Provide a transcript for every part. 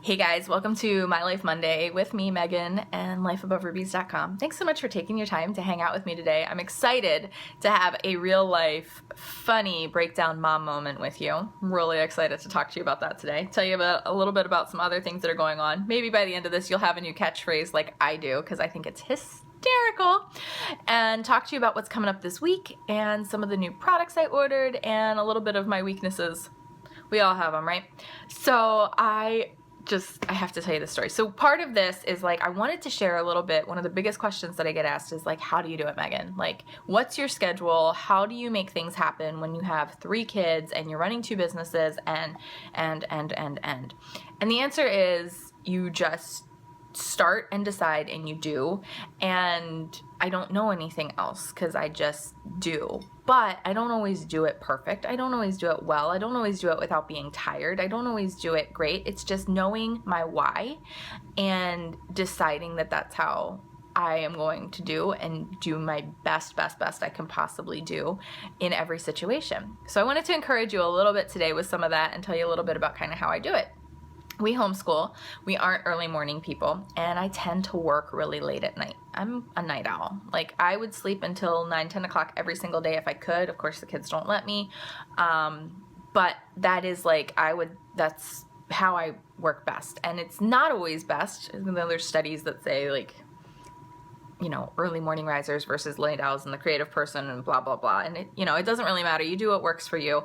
Hey guys, welcome to My Life Monday with me, Megan, and lifeaboverubies.com. Thanks so much for taking your time to hang out with me today. I'm excited to have a real life, funny breakdown mom moment with you. I'm really excited to talk to you about that today. Tell you about a little bit about some other things that are going on. Maybe by the end of this, you'll have a new catchphrase like I do, because I think it's hysterical, and talk to you about what's coming up this week and some of the new products I ordered and a little bit of my weaknesses. We all have them, right? So I have to tell you this story. So part of this is like, I wanted to share a little bit. One of the biggest questions that I get asked is like, how do you do it, Megan? Like, what's your schedule? How do you make things happen when you have 3 kids and you're running 2 businesses and the answer is you just start and decide and you do. And I don't know anything else because I just do. But I don't always do it perfect. I don't always do it well. I don't always do it without being tired. I don't always do it great. It's just knowing my why and deciding that that's how I am going to do and do my best I can possibly do in every situation. So I wanted to encourage you a little bit today with some of that and tell you a little bit about kind of how I do it. We homeschool, we aren't early morning people, and I tend to work really late at night. I'm a night owl. Like, I would sleep until 9, 10 o'clock every single day if I could. Of course, the kids don't let me. But that is like, that's how I work best. And it's not always best. There's studies that say like, you know, early morning risers versus late owls and the creative person and blah, blah, blah. And it doesn't really matter. You do what works for you.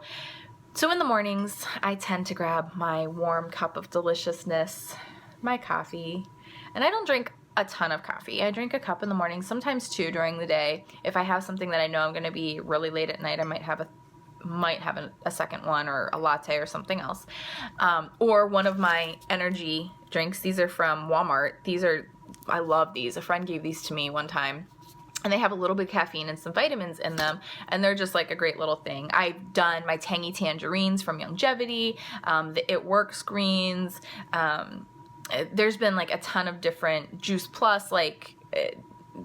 So in the mornings, I tend to grab my warm cup of deliciousness, my coffee, and I don't drink a ton of coffee. I drink a cup in the morning, sometimes 2 during the day. If I have something that I know I'm going to be really late at night, I might have a second one or a latte or something else. Or one of my energy drinks. These are from Walmart. I love these. A friend gave these to me one time. And they have a little bit of caffeine and some vitamins in them, and they're just like a great little thing. I've done my tangy tangerines from Longevity, the It Works greens. There's been like a ton of different Juice Plus, like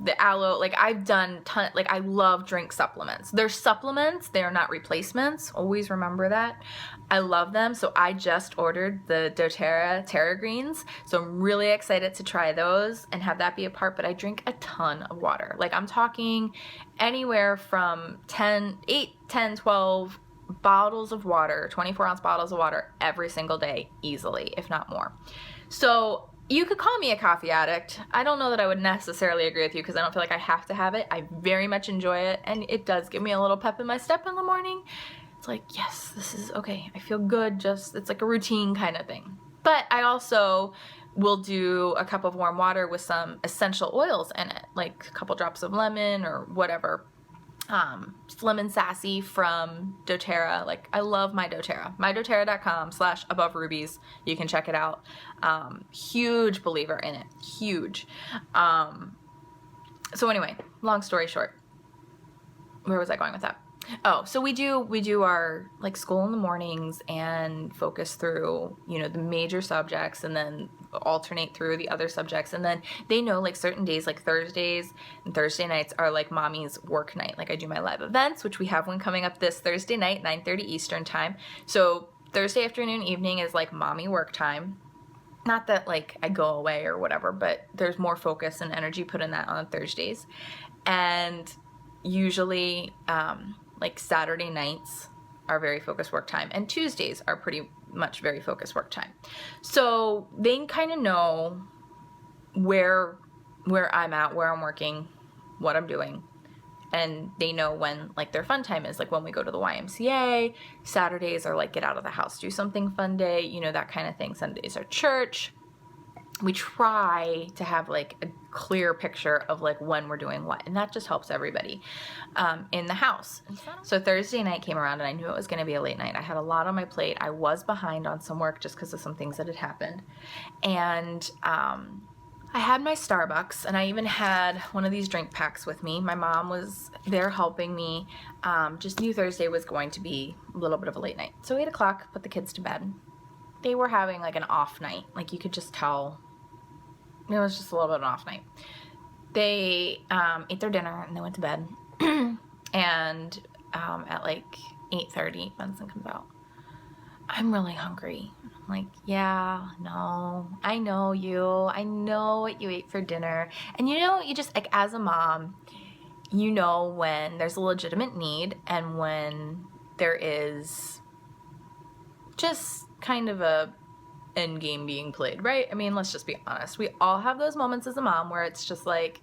the aloe. Like I've done like I love drink supplements. They're supplements, they're not replacements. Always remember that. I love them. So I just ordered the doTERRA Terra Greens. So I'm really excited to try those and have that be a part, but I drink a ton of water. Like I'm talking anywhere from 8, 10, 12 bottles of water, 24-ounce bottles of water every single day, easily, if not more. So you could call me a coffee addict. I don't know that I would necessarily agree with you because I don't feel like I have to have it. I very much enjoy it, and it does give me a little pep in my step in the morning. It's like, yes, this is okay. I feel good. It's like a routine kind of thing. But I also will do a cup of warm water with some essential oils in it, like a couple drops of lemon or whatever. Lemon Sassy from doTERRA. Like, I love my doTERRA. mydoterra.com/aboverubies. You can check it out. Huge believer in it. Huge. So anyway, long story short, where was I going with that? Oh, so we do our like school in the mornings and focus through, the major subjects and then alternate through the other subjects. And then they know like certain days, like Thursdays and Thursday nights are like mommy's work night. Like I do my live events, which we have one coming up this Thursday night, 9:30 Eastern time. So Thursday afternoon, evening is like mommy work time. Not that like I go away or whatever, but there's more focus and energy put in that on Thursdays. And usually, like Saturday nights are very focused work time, and Tuesdays are pretty much very focused work time. So they kind of know where I'm at, where I'm working, what I'm doing, and they know when like their fun time is, like when we go to the YMCA. Saturdays are like get out of the house, do something fun day, that kind of thing. Sundays are church. We try to have like a clear picture of like when we're doing what, and that just helps everybody in the house. So Thursday night came around and I knew it was going to be a late night. I had a lot on my plate. I was behind on some work just because of some things that had happened, and I had my Starbucks, and I even had one of these drink packs with me. My mom was there helping me. Just knew Thursday was going to be a little bit of a late night. So 8 o'clock, put the kids to bed. They were having like an off night. Like you could just tell. It was just a little bit of an off night. They ate their dinner and they went to bed. And at like 8:30, Benson comes out. I'm really hungry. I'm like, yeah, no, I know you. I know what you ate for dinner. And you know, you just, like, as a mom, you know when there's a legitimate need and when there is just kind of a end game being played, right? I mean, let's just be honest. We all have those moments as a mom where it's just like,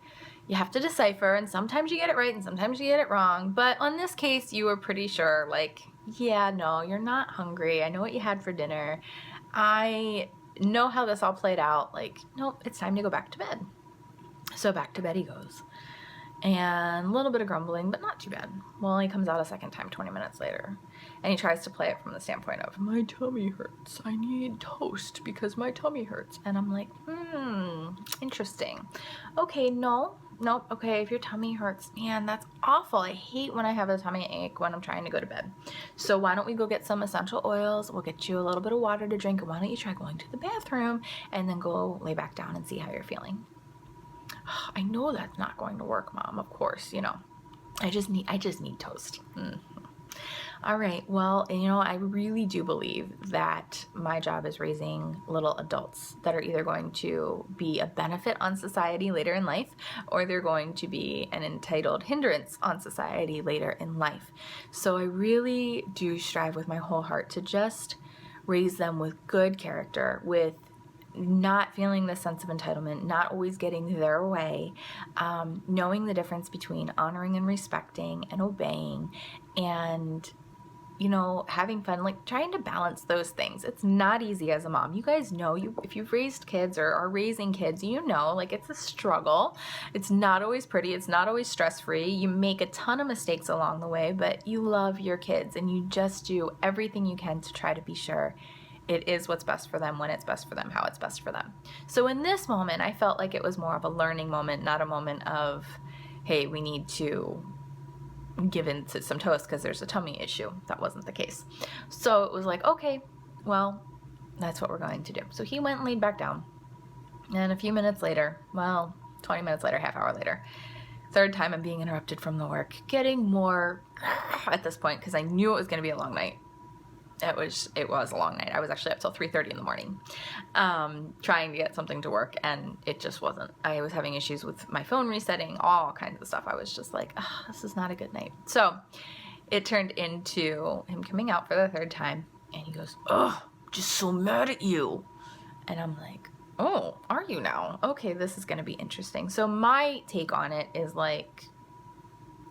you have to decipher, and sometimes you get it right and sometimes you get it wrong. But on this case, you were pretty sure, like, yeah, no, you're not hungry. I know what you had for dinner. I know how this all played out. Like, nope, it's time to go back to bed. So back to bed he goes. And a little bit of grumbling, but not too bad. Well, he comes out a second time 20 minutes later. And he tries to play it from the standpoint of, my tummy hurts. I need toast because my tummy hurts. And I'm like, interesting. Okay, nope. Okay, if your tummy hurts, man, that's awful. I hate when I have a tummy ache when I'm trying to go to bed. So why don't we go get some essential oils? We'll get you a little bit of water to drink. And why don't you try going to the bathroom and then go lay back down and see how you're feeling? I know that's not going to work, Mom, of course, you know. I just need toast. All right, well, you know, I really do believe that my job is raising little adults that are either going to be a benefit on society later in life, or they're going to be an entitled hindrance on society later in life. So I really do strive with my whole heart to just raise them with good character, with not feeling the sense of entitlement, not always getting their way, knowing the difference between honoring and respecting and obeying, and, you know, having fun, like trying to balance those things. It's not easy as a mom. You guys know, if you've raised kids or are raising kids, you know, like, it's a struggle. It's not always pretty. It's not always stress-free. You make a ton of mistakes along the way, but you love your kids and you just do everything you can to try to be sure it is what's best for them, when it's best for them, how it's best for them. So in this moment, I felt like it was more of a learning moment, not a moment of, hey, we need to give in to some toast because there's a tummy issue. That wasn't the case. So it was like, okay, well, that's what we're going to do. So he went and laid back down. And a few minutes later, well, 20 minutes later, half hour later, third time I'm being interrupted from the work, getting more at this point because I knew it was going to be a long night. It was a long night. I was actually up till 3:30 in the morning, trying to get something to work, and it just wasn't. I was having issues with my phone resetting, all kinds of stuff. I was just like, this is not a good night. So it turned into him coming out for the third time, and he goes, just so mad at you. And I'm like, oh, are you now? Okay, this is going to be interesting. So my take on it is like,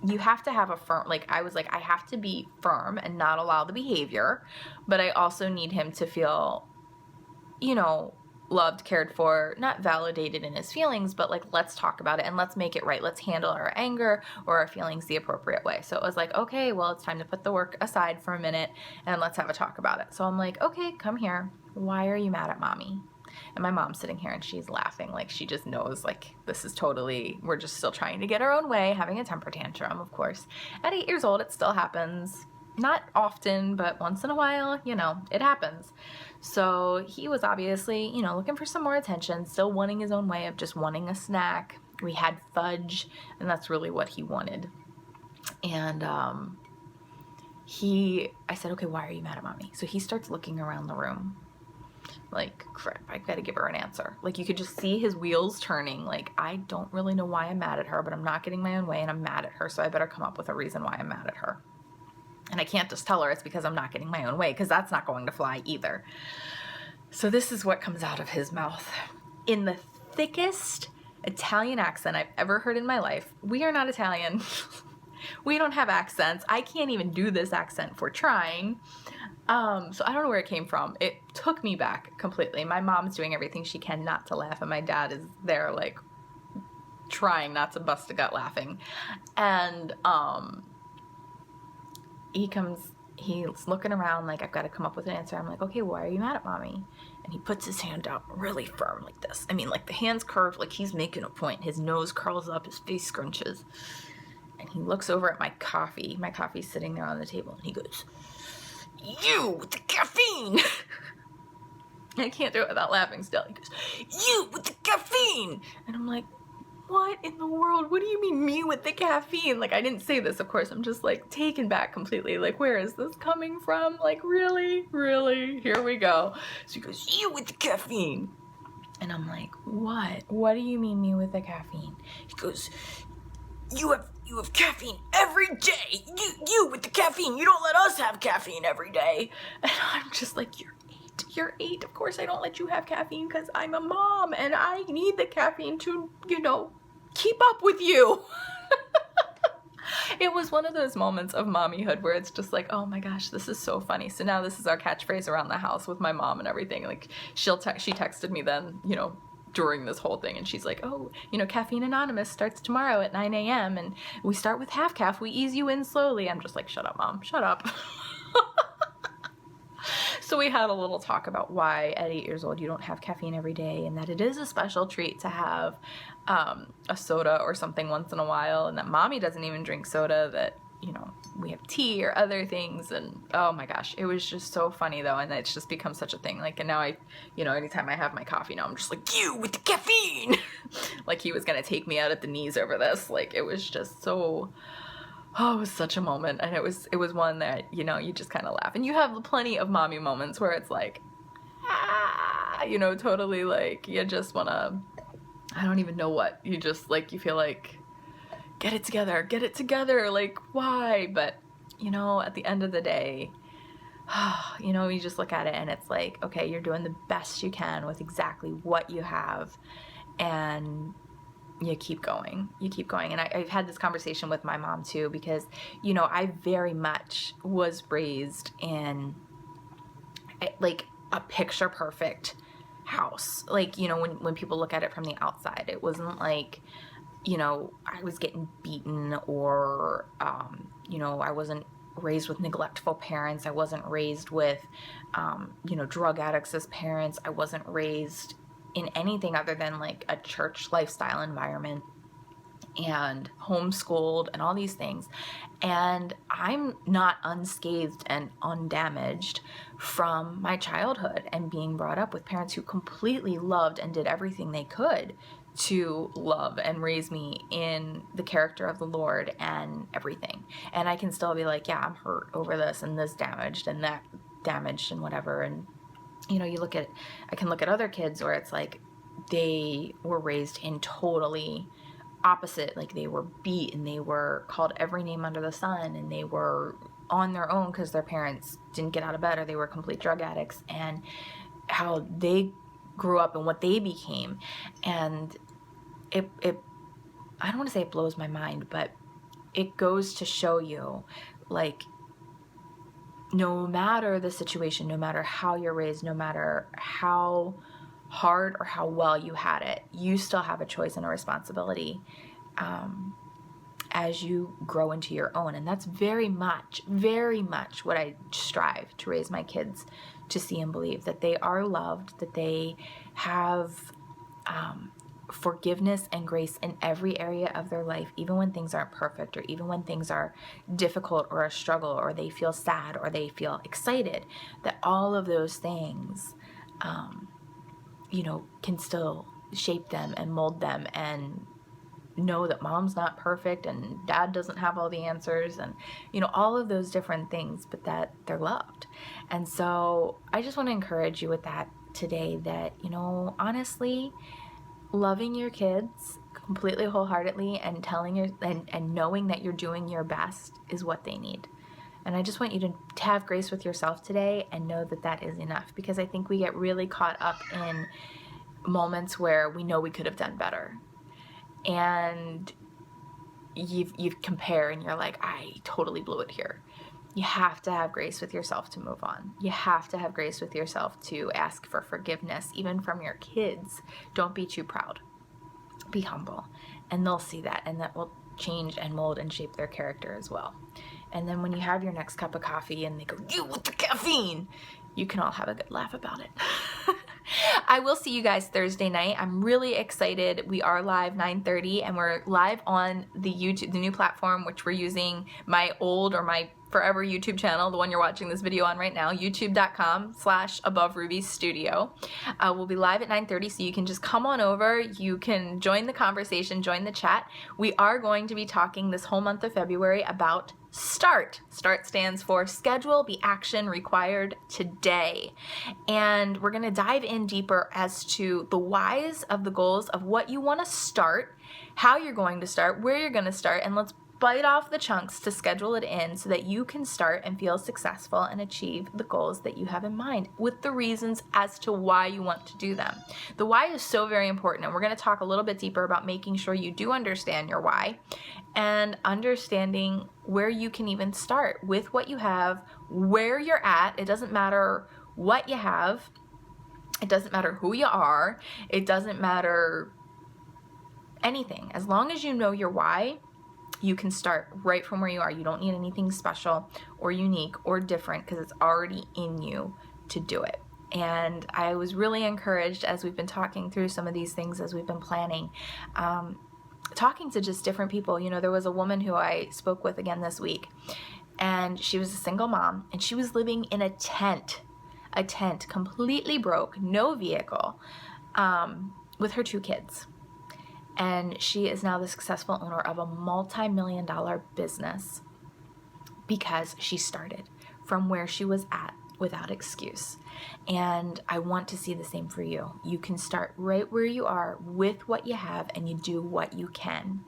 you have to have a firm, like, I was like, I have to be firm and not allow the behavior, but I also need him to feel, you know, loved, cared for, not validated in his feelings, but like, let's talk about it and let's make it right. Let's handle our anger or our feelings the appropriate way. So it was like, okay, well, it's time to put the work aside for a minute and let's have a talk about it. So I'm like, okay, come here. Why are you mad at Mommy? And my mom's sitting here and she's laughing, like she just knows, like, this is totally, we're just still trying to get our own way, having a temper tantrum, of course. At 8 years old, it still happens. Not often, but once in a while, you know, it happens. So he was obviously, you know, looking for some more attention, still wanting his own way of just wanting a snack. We had fudge, and that's really what he wanted. And I said, okay, why are you mad at Mommy? So he starts looking around the room. Like, crap, I gotta give her an answer. Like, you could just see his wheels turning. Like, I don't really know why I'm mad at her, but I'm not getting my own way and I'm mad at her, so I better come up with a reason why I'm mad at her. And I can't just tell her it's because I'm not getting my own way, because that's not going to fly either. So this is what comes out of his mouth. In the thickest Italian accent I've ever heard in my life. We are not Italian. We don't have accents. I can't even do this accent for trying. So I don't know where it came from. It took me back completely. My mom's doing everything she can not to laugh, and my dad is there, like, trying not to bust a gut laughing. And he's looking around like, I've got to come up with an answer. I'm like, okay, why are you mad at Mommy? And he puts his hand out really firm like this. I mean, like, the hand's curved like he's making a point. His nose curls up, his face scrunches. And he looks over at my coffee. My coffee's sitting there on the table, and he goes, you with the caffeine. I can't do it without laughing still. He goes, you with the caffeine. And I'm like, what in the world? What do you mean, me with the caffeine? Like, I didn't say this, of course. I'm just like taken back completely. Like, where is this coming from? Like, really? Really? Here we go. So he goes, you with the caffeine. And I'm like, what? What do you mean, me with the caffeine? He goes, you have caffeine every day. You with the caffeine. You don't let us have caffeine every day. And I'm just like, you're 8. Of course I don't let you have caffeine because I'm a mom and I need the caffeine to, keep up with you. It was one of those moments of mommyhood where it's just like, oh my gosh, this is so funny. So now this is our catchphrase around the house with my mom and everything. Like, she texted me then, during this whole thing, and she's like, oh, Caffeine Anonymous starts tomorrow at 9 a.m. and we start with half calf. We ease you in slowly. I'm just like, shut up, Mom, shut up. So we had a little talk about why at 8 years old you don't have caffeine every day, and that it is a special treat to have a soda or something once in a while, and that Mommy doesn't even drink soda, that we have tea or other things. And oh my gosh, it was just so funny though, and it's just become such a thing. Like, and now I anytime I have my coffee now, I'm just like, you with the caffeine. Like, he was gonna take me out at the knees over this. Like, it was just so, it was such a moment. And it was one that you just kind of laugh, and you have plenty of mommy moments where it's like, totally, like, you just want to, I don't even know what, you just like, you feel like, get it together, like, why? But at the end of the day, you just look at it and it's like, okay, you're doing the best you can with exactly what you have, and you keep going. And I've had this conversation with my mom too, because I very much was raised in like a picture perfect house. Like, when people look at it from the outside, it wasn't like, I was getting beaten, or I wasn't raised with neglectful parents. I wasn't raised with drug addicts as parents. I wasn't raised in anything other than like a church lifestyle environment, and homeschooled and all these things. And I'm not unscathed and undamaged from my childhood and being brought up with parents who completely loved and did everything they could to love and raise me in the character of the Lord and everything. And I can still be like, yeah, I'm hurt over this and this damaged and that damaged and whatever. And I can look at other kids where it's like they were raised in totally opposite, like they were beat and they were called every name under the sun, and they were on their own because their parents didn't get out of bed, or they were complete drug addicts, and how they grew up and what they became. And it I don't want to say it blows my mind, but it goes to show you, like, no matter the situation, no matter how you're raised, no matter how hard or how well you had it, you still have a choice and a responsibility as you grow into your own. And that's very much what I strive to raise my kids to see and believe, that they are loved, that they have forgiveness and grace in every area of their life, even when things aren't perfect, or even when things are difficult or a struggle, or they feel sad or they feel excited, that all of those things can still shape them and mold them, and know that mom's not perfect and dad doesn't have all the answers, and all of those different things, but that they're loved. And so I just want to encourage you with that today, that honestly, loving your kids completely wholeheartedly and and knowing that you're doing your best is what they need. And I just want you to have grace with yourself today and know that that is enough, because I think we get really caught up in moments where we know we could have done better, and you compare and you're like, I totally blew it here. You have to have grace with yourself to move on. You have to have grace with yourself to ask for forgiveness, even from your kids. Don't be too proud. Be humble, and they'll see that, and that will change and mold and shape their character as well. And then when you have your next cup of coffee and they go, you with the caffeine, you can all have a good laugh about it. I will see you guys Thursday night. I'm really excited. We are live 9:30, and we're live on the YouTube, the new platform, which we're using my forever YouTube channel, the one you're watching this video on right now, youtube.com/AboveRubyStudio. We'll be live at 9:30, so you can just come on over. You can join the conversation, join the chat. We are going to be talking this whole month of February about START. START stands for Schedule the Action Required Today. And we're going to dive in deeper as to the whys of the goals of what you want to start, how you're going to start, where you're going to start, and let's bite off the chunks to schedule it in so that you can start and feel successful and achieve the goals that you have in mind with the reasons as to why you want to do them. The why is so very important, and we're going to talk a little bit deeper about making sure you do understand your why and understanding where you can even start with what you have, where you're at. It doesn't matter what you have. It doesn't matter who you are. It doesn't matter anything. As long as you know your why, you can start right from where you are. You don't need anything special or unique or different because it's already in you to do it. And I was really encouraged as we've been talking through some of these things as we've been planning, talking to just different people. You know, there was a woman who I spoke with again this week, and she was a single mom, and she was living in a tent, completely broke, no vehicle, with her 2 kids. And she is now the successful owner of a multi-million-dollar business because she started from where she was at without excuse. And I want to see the same for you. You can start right where you are with what you have, and you do what you can,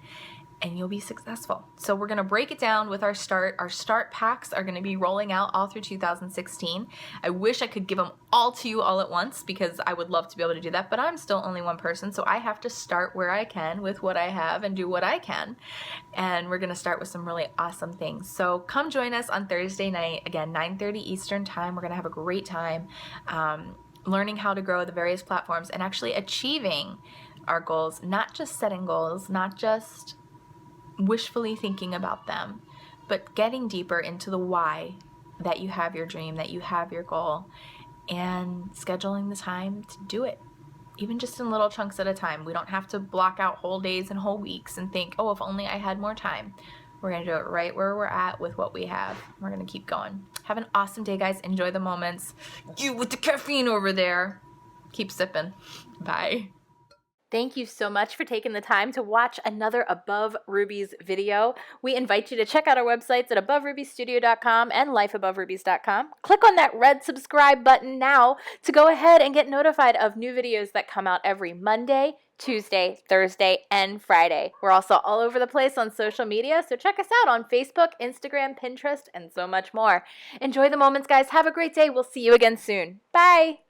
and you'll be successful. So we're going to break it down with our start. Our start packs are going to be rolling out all through 2016. I wish I could give them all to you all at once because I would love to be able to do that, but I'm still only one person, so I have to start where I can with what I have and do what I can. And we're going to start with some really awesome things. So come join us on Thursday night, again, 9:30 Eastern time. We're going to have a great time learning how to grow the various platforms and actually achieving our goals, not just setting goals, not just wishfully thinking about them, but getting deeper into the why that you have your dream, that you have your goal, and scheduling the time to do it, even just in little chunks at a time. We don't have to block out whole days and whole weeks and think, oh, if only I had more time. We're going to do it right where we're at with what we have. We're going to keep going. Have an awesome day, guys. Enjoy the moments. You with the caffeine over there. Keep sipping. Bye. Thank you so much for taking the time to watch another Above Ruby's video. We invite you to check out our websites at AboveRubyStudio.com and LifeAboveRubies.com. Click on that red subscribe button now to go ahead and get notified of new videos that come out every Monday, Tuesday, Thursday, and Friday. We're also all over the place on social media, so check us out on Facebook, Instagram, Pinterest, and so much more. Enjoy the moments, guys. Have a great day. We'll see you again soon. Bye.